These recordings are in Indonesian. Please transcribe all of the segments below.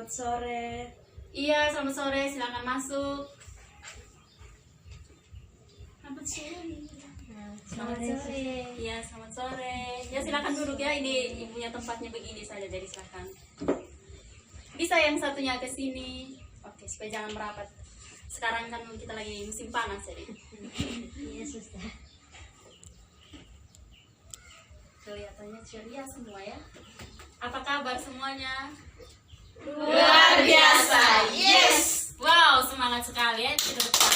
Selamat sore. Iya, selamat sore. Silakan masuk. Selamat sore. Selamat sore. Iya, selamat sore. Ya, silakan duduk ya. Ini ibunya tempatnya begini saja, jadi silakan. Bisa yang satunya ke sini. Oke, supaya jangan merapat. Sekarang kan kita lagi musim panas jadi. Iya, suster. Kelihatannya ceria semua ya. Apa kabar semuanya? Luar biasa. Yes. Wow, semangat sekali ya. Kita depan.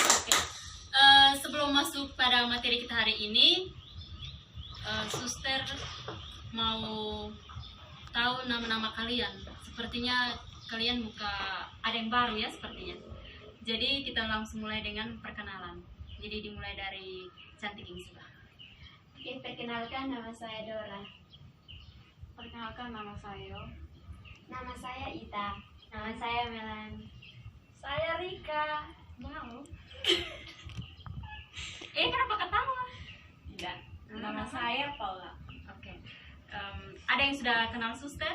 Oke. Sebelum masuk pada materi kita hari ini, suster mau tahu nama-nama kalian. Sepertinya kalian ada yang baru ya sepertinya. Jadi kita langsung mulai dengan perkenalan. Jadi dimulai dari cantik ini sudah. Oke, perkenalkan, nama saya Dora. Perkenalkan, nama saya. Nama saya Ita. Nama saya Melan. Saya Rika. Wow. Kenapa ketawa? Tidak. Nama saya Paula. Oke. Ada yang sudah kenal suster?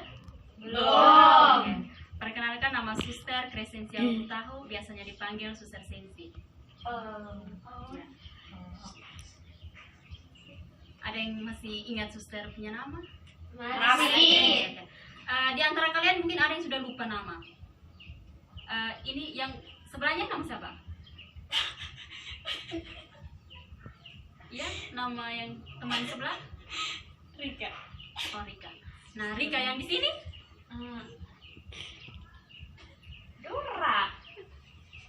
Belum. Oke. Perkenalkan, nama suster Crescencia Tahu, biasanya dipanggil Suster Sensi. Ya. Ada yang masih ingat suster punya nama? Masih. Oke. Di antara kalian mungkin ada yang sudah lupa nama. Ini yang sebelahnya nama siapa? Ya, nama yang teman sebelah? Rika. Oh, Rika. Nah, Rika yang di sini? Dora.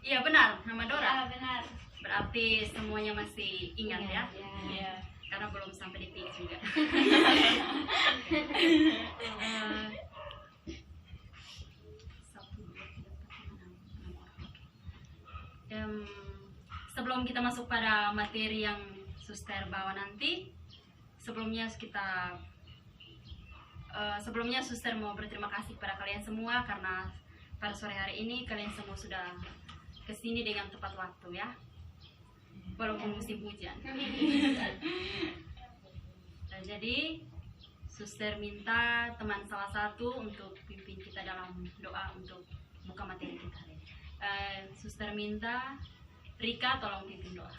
Iya benar, nama Dora. Benar. Berarti semuanya masih ingat ya? Iya. Karena belum sampai di peak juga. Sebelum kita masuk pada materi yang suster bawa nanti, sebelumnya suster mau berterima kasih kepada kalian semua karena pada sore hari ini kalian semua sudah kesini dengan tepat waktu ya, walaupun musim hujan. Nah, jadi suster minta teman salah satu untuk pimpin kita dalam doa untuk buka materi kita. Suster minta Rika tolong pimpin doa.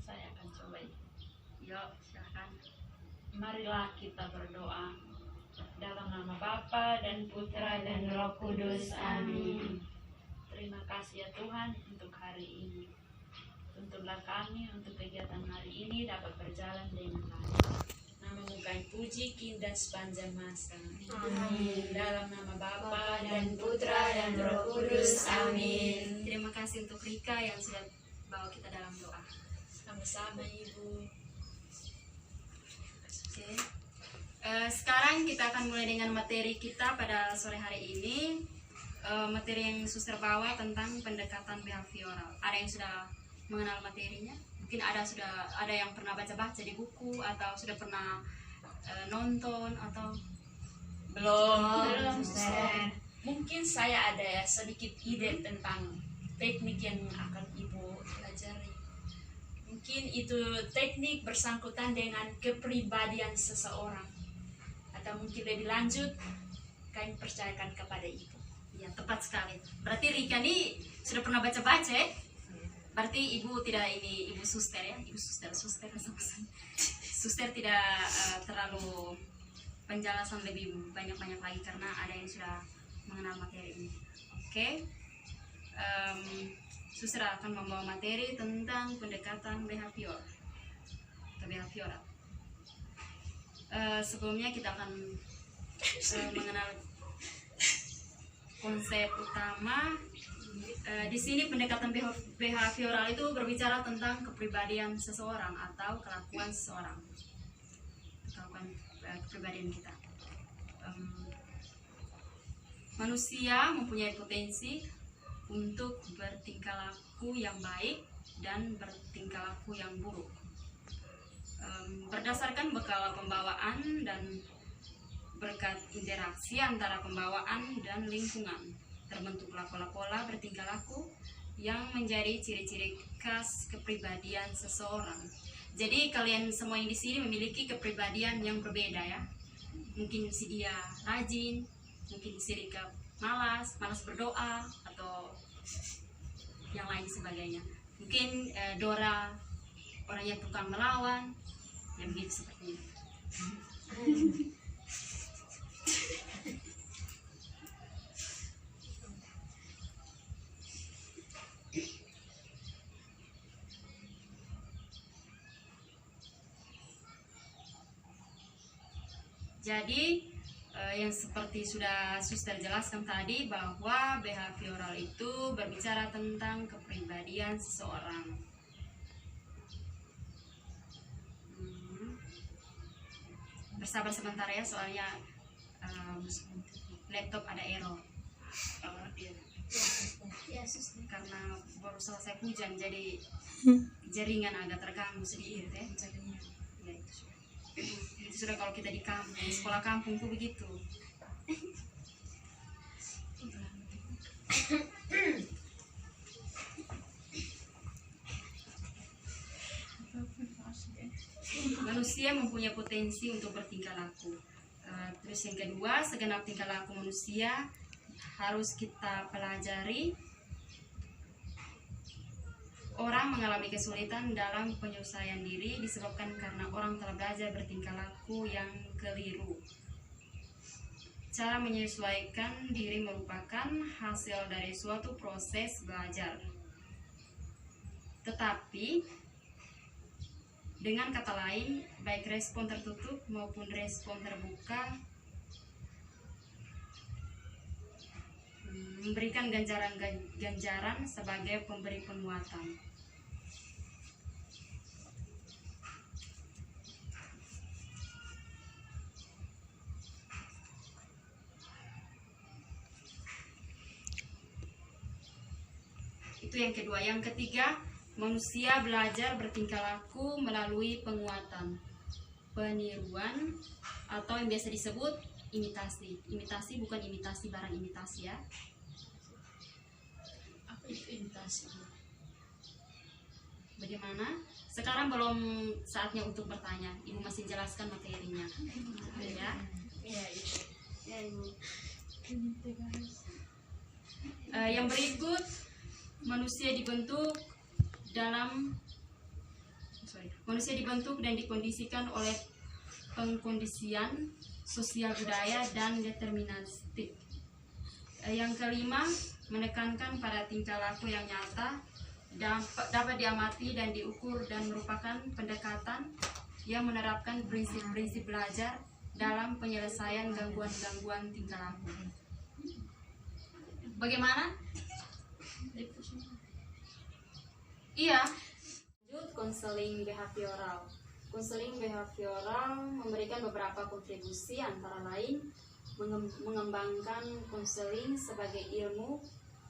Saya akan coba. Yuk, silakan. Marilah kita berdoa dalam nama Bapa dan Putra dan Roh Kudus. Amin. Terima kasih ya Tuhan untuk hari ini. Tuntunlah kami untuk kegiatan hari ini dapat berjalan dengan baik. Namamu kami puji kini dan sepanjang masa. Amin. Dalam nama Bapa dan Putra dan Roh Kudus. Amin. Terima kasih untuk Rika yang sudah bawa kita dalam doa. Sama-sama Ibu. Oke. Sekarang kita akan mulai dengan materi kita pada sore hari ini. Materi yang suster bawa tentang pendekatan behavioral. Ada yang sudah mengenal materinya? Mungkin ada yang pernah baca-baca di buku atau sudah pernah nonton atau Belum. Mungkin saya ada ya sedikit ide tentang teknik yang akan Ibu pelajari. Mungkin itu teknik bersangkutan dengan kepribadian seseorang. Atau mungkin lebih lanjut, kami percayakan kepada Ibu. ya tepat sekali. Berarti Rika ini sudah pernah baca-baca ya? Berarti ibu tidak ibu suster ya? Ibu suster sama-sama. Suster tidak terlalu penjelasan lebih banyak lagi karena ada yang sudah mengenal materi ini. Oke. Suster akan membawa materi tentang pendekatan behavioral. Sebelumnya kita akan mengenal konsep utama. Di sini pendekatan behavioral itu berbicara tentang kepribadian seseorang atau kelakuan seseorang, kepribadian kita. Manusia mempunyai potensi untuk bertingkah laku yang baik dan bertingkah laku yang buruk. Berdasarkan bekal pembawaan dan berkat interaksi antara pembawaan dan lingkungan, terbentuklah pola-pola bertingkah laku yang menjadi ciri-ciri khas kepribadian seseorang. Jadi kalian semua yang di sini memiliki kepribadian yang berbeda ya. mungkin si dia rajin, mungkin si Rika malas berdoa atau yang lain sebagainya. Mungkin Dora orangnya tukang melawan, ya begitu seperti itu. Jadi yang seperti sudah Suster jelaskan tadi, bahwa behavioral itu berbicara tentang kepribadian seseorang. Bersabar sebentar ya, soalnya laptop ada error. Ya, Sus. Karena baru selesai hujan, jadi jaringan agak terganggu sedikit ya. Ya, itu sudah. Itu sudah kalau kita di kampung, di sekolah kampung tuh begitu. Manusia mempunyai potensi untuk bertingkah laku. Terus yang kedua, segenap tingkah laku manusia harus kita pelajari. Orang mengalami kesulitan dalam penyelesaian diri disebabkan karena orang telah belajar bertingkah laku yang keliru. Cara menyesuaikan diri merupakan hasil dari suatu proses belajar. Tetapi, dengan kata lain, baik respon tertutup maupun respon terbuka memberikan ganjaran sebagai pemberi penguatan. Itu yang kedua. Yang ketiga, manusia belajar bertingkah laku melalui penguatan, peniruan, atau yang biasa disebut imitasi. Imitasi bukan imitasi barang imitasi ya. Apa itu imitasi? Bagaimana? Sekarang belum saatnya untuk bertanya. Ibu masih jelaskan materinya. Ya. Iya, itu. Ya, Ibu. Yang berikut, manusia dibentuk dan dikondisikan oleh pengkondisian sosial budaya dan deterministik. Yang kelima, menekankan pada tingkah laku yang nyata, dapat diamati dan diukur dan merupakan pendekatan yang menerapkan prinsip-prinsip belajar dalam penyelesaian gangguan-gangguan tingkah laku. Bagaimana? Iya. Lanjut, konseling behavioral. Konseling behavioral memberikan beberapa kontribusi, antara lain mengembangkan konseling sebagai ilmu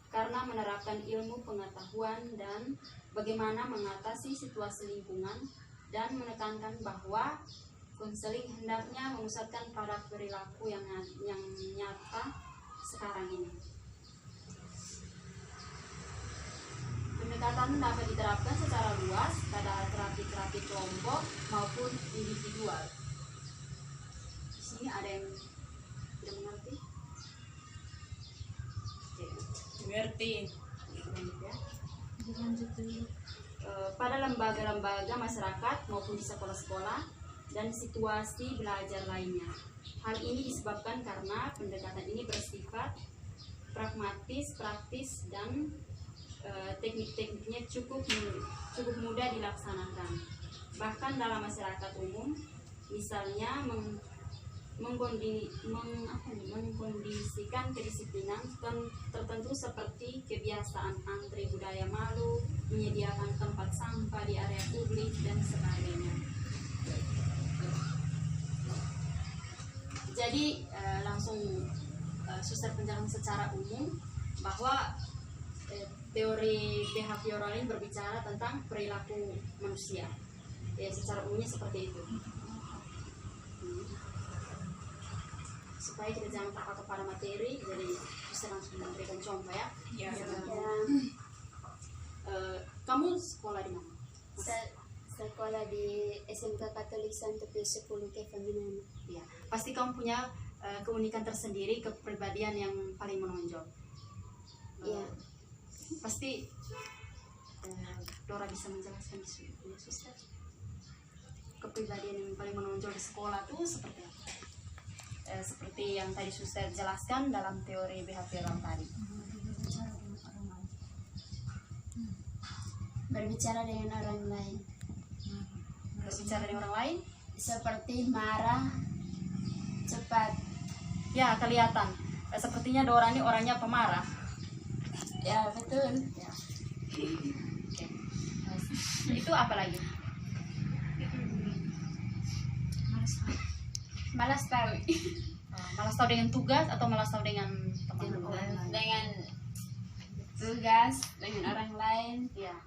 karena menerapkan ilmu pengetahuan dan bagaimana mengatasi situasi lingkungan, dan menekankan bahwa konseling hendaknya memusatkan pada perilaku yang nyata sekarang ini. Pendekatan dapat diterapkan secara luas pada terapi-terapi kelompok maupun individual. Di sini ada yang tidak mengerti? Mengerti. Lanjut ya. Pada lembaga-lembaga masyarakat maupun di sekolah-sekolah dan situasi belajar lainnya. Hal ini disebabkan karena pendekatan ini bersifat pragmatis, praktis, dan teknik-tekniknya cukup mudah dilaksanakan. Bahkan dalam masyarakat umum, misalnya mengkondisikan kedisiplinan tertentu seperti kebiasaan antri, budaya malu, menyediakan tempat sampah di area publik, dan sebagainya. Jadi langsung Suster penjelasan secara umum bahwa teori behavioral ini berbicara tentang perilaku manusia. Ya, secara umumnya seperti itu. Supaya kita jangan terpatok pada materi, jadi bisa langsung memberikan contoh ya. Ya. Kamu sekolah di mana? Sekolah di SMK Katolik Santo Pius X Kevaminana. Ya, pasti kamu punya keunikan tersendiri, kepribadian yang paling menonjol. Iya. Pasti Dora bisa menjelaskan ya, Suster. Kepribadian yang paling menonjol di sekolah tuh seperti apa? Seperti yang tadi Suster jelaskan dalam teori behavioral tadi. Berbicara dengan orang lain. Berbicara dengan orang lain, Seperti marah, cepat. ya kelihatan. Sepertinya Dora ini orangnya pemarah. Ya, betul. Ya. Oke. Itu apa lagi? Malas tahu. Malas tahu dengan tugas atau malas tahu dengan teman? Dengan tugas, dengan orang lain. Ya,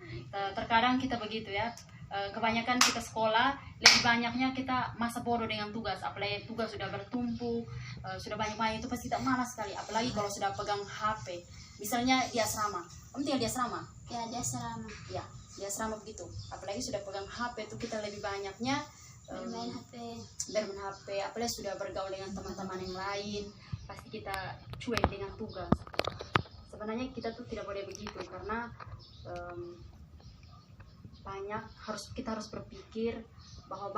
terkadang kita begitu ya. Kebanyakan kita sekolah, lebih banyaknya kita masa bodoh dengan tugas. Apalagi tugas sudah bertumpuk, sudah banyak-banyak, itu pasti tak malas sekali. Apalagi kalau sudah pegang HP. Misalnya di asrama, kamu tinggal di asrama? Ya, dia selama Ya, di asrama begitu. Apalagi sudah pegang HP itu kita lebih banyaknya bermain HP. bermain HP. Apalagi sudah bergaul dengan teman-teman yang lain, pasti kita cuek dengan tugas. Sebenarnya kita tuh tidak boleh begitu karena kita harus berpikir bahwa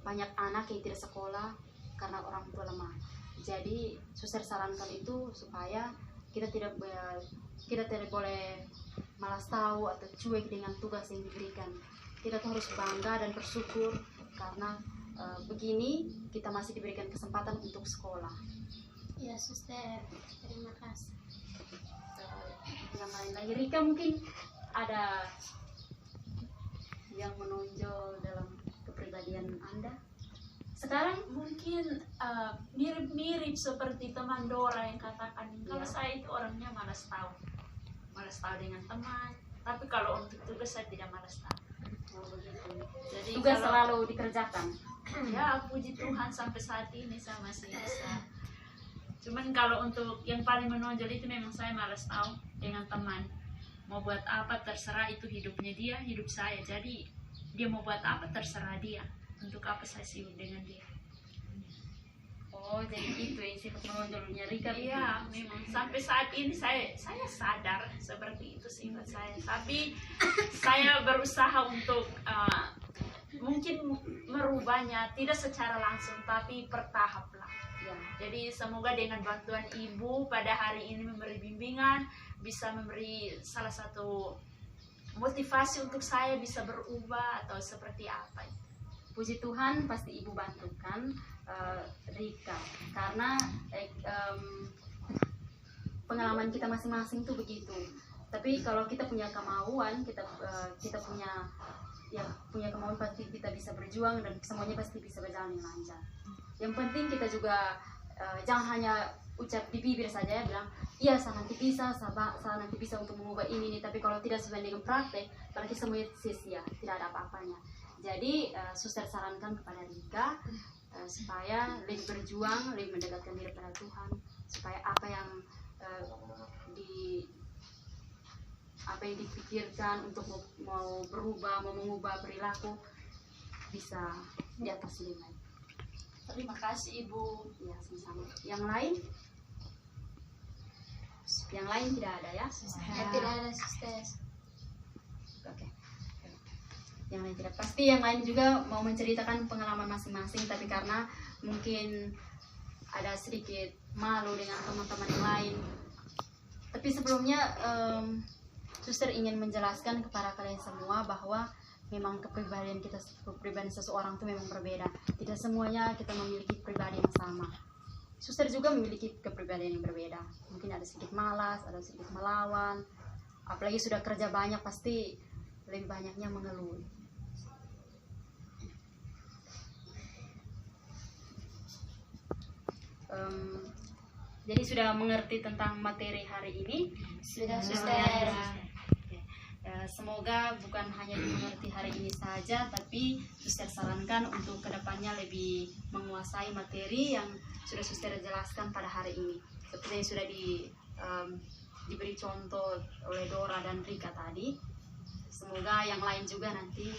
banyak anak yang tidak sekolah karena orang tua lemah. Jadi Suster sarankan itu supaya kita tidak boleh malas tahu atau cuek dengan tugas yang diberikan. Kita tuh harus bangga dan bersyukur karena begini kita masih diberikan kesempatan untuk sekolah. Ya, Suster. Terima kasih. Yang lain lagi, Rika mungkin ada yang menonjol dalam kepribadian Anda? Sekarang mungkin mirip-mirip seperti teman Dora yang katakan. Kalau saya itu orangnya malas tahu dengan teman. Tapi kalau untuk tugas saya tidak malas tahu. Oh, begitu. Jadi Tugas kalau- selalu dikerjakan. Ya, puji Tuhan sampai saat ini saya masih bisa. Cuman kalau untuk yang paling menonjol itu memang saya malas tahu dengan teman. Mau buat apa terserah, itu hidupnya dia, hidup saya. Jadi dia mau buat apa terserah dia. Untuk apa saya sibuk dengan dia? Oh, jadi itu yang sifat menonjolnya Rika. Iya, memang sampai saat ini saya sadar seperti itu sifat saya. Tapi saya berusaha untuk mungkin merubahnya, tidak secara langsung tapi bertahap lah. Ya. Jadi semoga dengan bantuan Ibu pada hari ini memberi bimbingan, bisa memberi salah satu motivasi untuk saya bisa berubah atau seperti apa. Puji Tuhan pasti Ibu bantukan Rika karena pengalaman kita masing-masing tuh begitu. Tapi kalau kita punya kemauan, kita punya kemauan, pasti kita bisa berjuang dan semuanya pasti bisa berjalan dengan lancar. Yang penting kita juga jangan hanya ucap di bibir saja ya, bilang iya saya nanti bisa, saya nanti bisa untuk mengubah ini nih. Tapi kalau tidak sesuai dengan praktek, berarti semuanya sia-sia, tidak ada apa-apanya. Jadi Suster sarankan kepada Rika supaya lebih berjuang, lebih mendekatkan diri pada Tuhan, supaya apa yang dipikirkan untuk mau berubah, mau mengubah perilaku bisa di atas limit. Terima kasih Ibu. Ya, sama-sama. Yang lain? Yang lain tidak ada ya? Ya, tidak ada, Suster. Oke. Yang lain tidak. Pasti yang lain juga mau menceritakan pengalaman masing-masing, tapi karena mungkin ada sedikit malu dengan teman-teman yang lain. Tapi sebelumnya Suster ingin menjelaskan kepada kalian semua bahwa memang kepribadian seseorang itu memang berbeda. Tidak semuanya kita memiliki pribadi yang sama. Suster juga memiliki kepribadian yang berbeda. Mungkin ada sedikit malas, ada sedikit melawan. Apalagi sudah kerja banyak, pasti lebih banyaknya mengeluh. Jadi sudah mengerti tentang materi hari ini? Sudah, Sudah. Suster. Semoga bukan hanya dimengerti hari ini saja, tapi Suster sarankan untuk kedepannya lebih menguasai materi yang sudah Suster jelaskan pada hari ini. Seperti yang sudah diberi contoh oleh Dora dan Rika tadi. Semoga yang lain juga nanti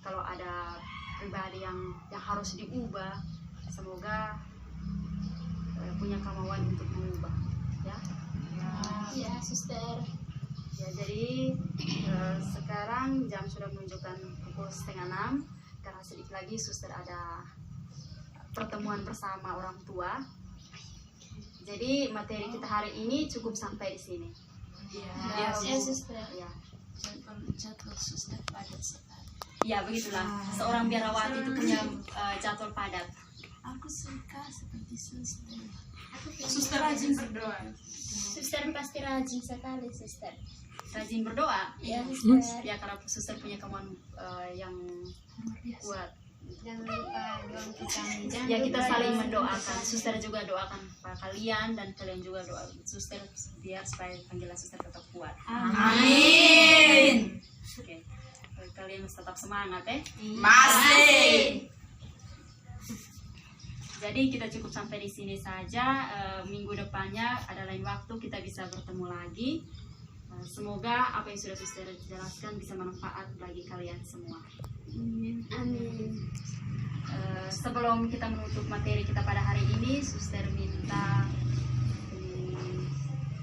kalau ada pribadi yang harus diubah, semoga punya kemauan untuk mengubah, ya. Ya, suster. Ya, jadi sekarang jam sudah menunjukkan pukul 5:30. Karena sedikit lagi suster ada pertemuan bersama orang tua. Jadi materi kita hari ini cukup sampai di sini. Ya, suster. Ya, Jadwal suster padat sekali. ya begitulah. Seorang biarawati itu punya jadwal padat. Aku suka seperti suster. Suster rajin berdoa. Suster pasti rajin sekali, suster. Rajin berdoa. Ya, suster. Ya, karena suster punya kemauan yang kuat. Jangan lupa doa kita. Ya, kita saling mendoakan. Suster juga doakan kalian dan kalian juga doa suster biar supaya panggilan suster tetap kuat. Amin. Oke. Kalian harus tetap semangat ya. Masih. Jadi kita cukup sampai di sini saja. Minggu depannya ada lain waktu kita bisa bertemu lagi. Semoga apa yang sudah suster jelaskan bisa bermanfaat bagi kalian semua. Amin. Sebelum kita menutup materi kita pada hari ini, suster minta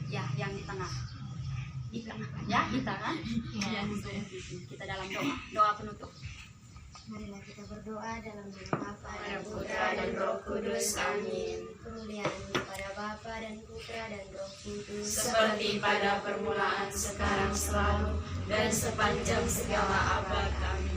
ya yang di tengah. Di tengah. Ya, kita kan? Ya, kita dalam doa penutup. Marilah kita berdoa dalam nama Bapa dan Putra dan Roh Kudus. Amin. kemuliaan kepada Bapa dan Putra dan Roh Kudus. Seperti pada permulaan, sekarang, selalu, dan sepanjang segala abad. Amin.